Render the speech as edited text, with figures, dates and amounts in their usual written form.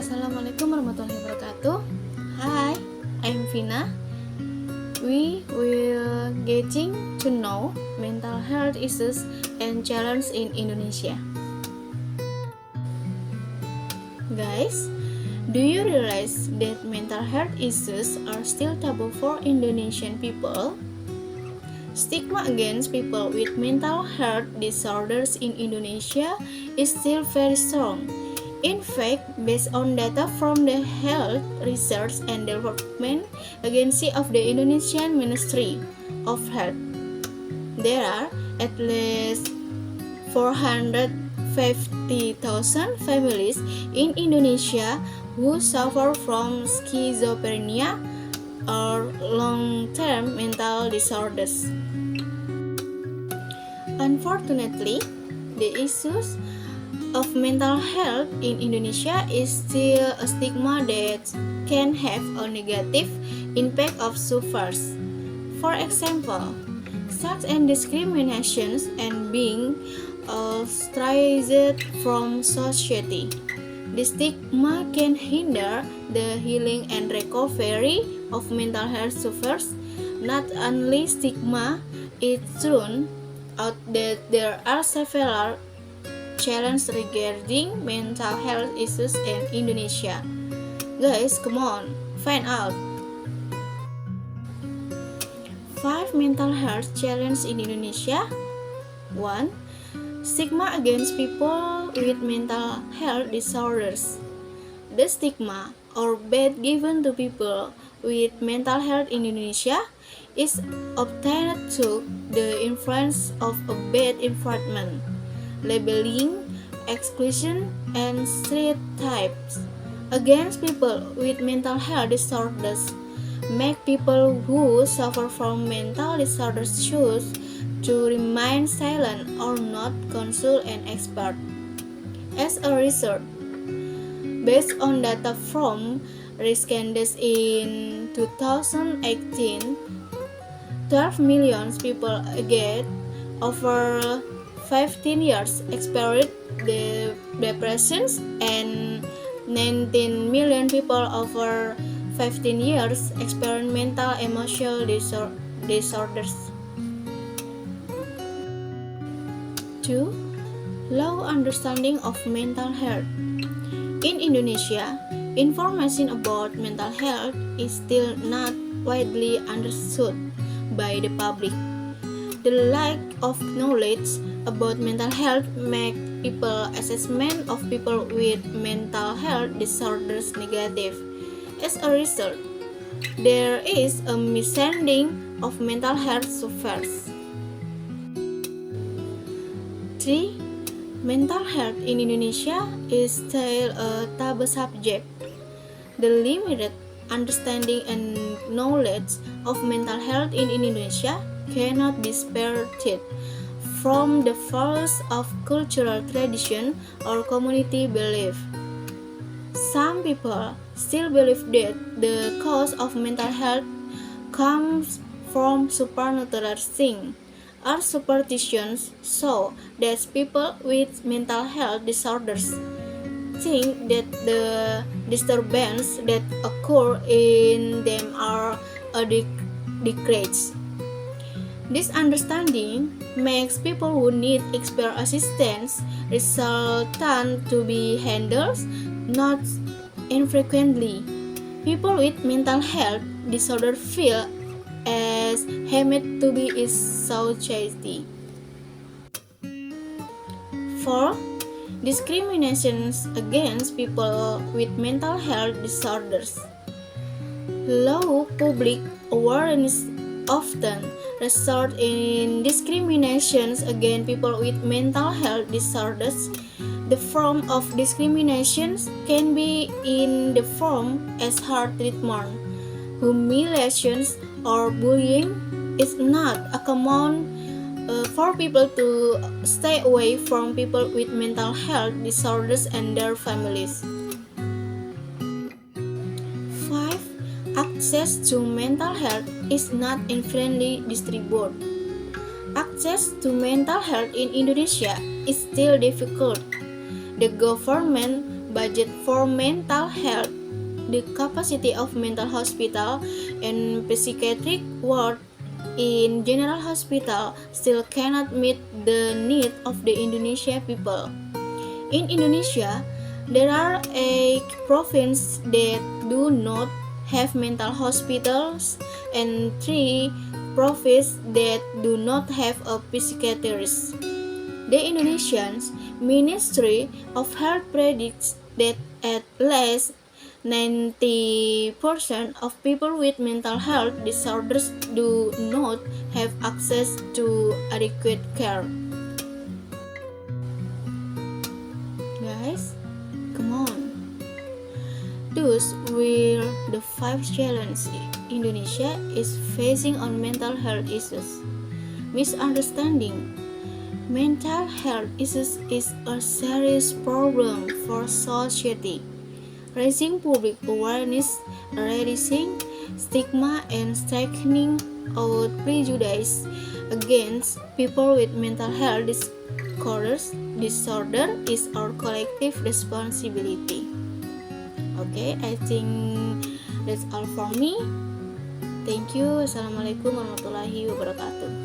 Assalamualaikum warahmatullahi wabarakatuh. Hi, I'm Vina. We will getting to know mental health issues and challenges in Indonesia. Guys, do you realize that mental health issues are still taboo for Indonesian people? Stigma against people with mental health disorders in Indonesia is still very strong. In fact, based on data from the Health Research and Development Agency of the Indonesian Ministry of Health, there are at least 450,000 families in Indonesia who suffer from schizophrenia or long-term mental disorders. Unfortunately, the issues of mental health in Indonesia is still a stigma that can have a negative impact of sufferers. For example, sex and discriminations and being ostracized from society. The stigma can hinder the healing and recovery of mental health sufferers. Not only stigma, it turns out that there are several challenges regarding mental health issues in Indonesia. Guys, come on, find out. 5 mental health challenges in Indonesia. 1. Stigma against people with mental health disorders. The stigma or bad given to people with mental health in Indonesia is obtained through the influence of a bad environment, labeling, exclusion, and stereotypes against people with mental health disorders make people who suffer from mental disorders choose to remain silent or not consult an expert. As a result, based on data from Riskandes in 2018, 12 million people aged over 15 years experienced depressions and 19 million people over 15 years experience mental emotional disorders. 2. Low understanding of mental health. In Indonesia, information about mental health is still not widely understood by the public. The lack of knowledge about mental health make people assessment of people with mental health disorders negative. As a result, there is a misunderstanding of mental health sufferers. 3. Mental health in Indonesia is still a taboo subject. The limited understanding and knowledge of mental health in Indonesia cannot be separated from the force of cultural tradition or community belief. Some people still believe that the cause of mental health comes from supernatural things or superstitions, so that people with mental health disorders think that the disturbances that occur in them are a decrease. This understanding makes people who need expert assistance resultant to be handled not infrequently. People with mental health disorder feel as harmed to be in society. 4. Discriminations against people with mental health disorders. Low public awareness often result in discriminations against people with mental health disorders. The form of discriminations can be in the form as hard treatment, humiliations, or bullying. It's not uncommon for people to stay away from people with mental health disorders and their families. 5. Access to mental health is not evenly distributed. Access to mental health in Indonesia is still difficult. The government budget for mental health, the capacity of mental hospital and psychiatric ward in general hospital still cannot meet the need of the Indonesia people. In Indonesia, there are 8 provinces that do not have mental hospitals and 3 provinces that do not have a psychiatrist. The Indonesian Ministry of Health predicts that at least 90% of people with mental health disorders do not have access to adequate care. Guys, come on. Those were the 5 challenges Indonesia is facing on mental health issues. Misunderstanding. Mental health issues is a serious problem for society. Raising public awareness, reducing stigma, and strengthening out prejudice against people with mental health disorder is our collective responsibility. Okay, I think that's all for me. Thank you. Assalamualaikum warahmatullahi wabarakatuh.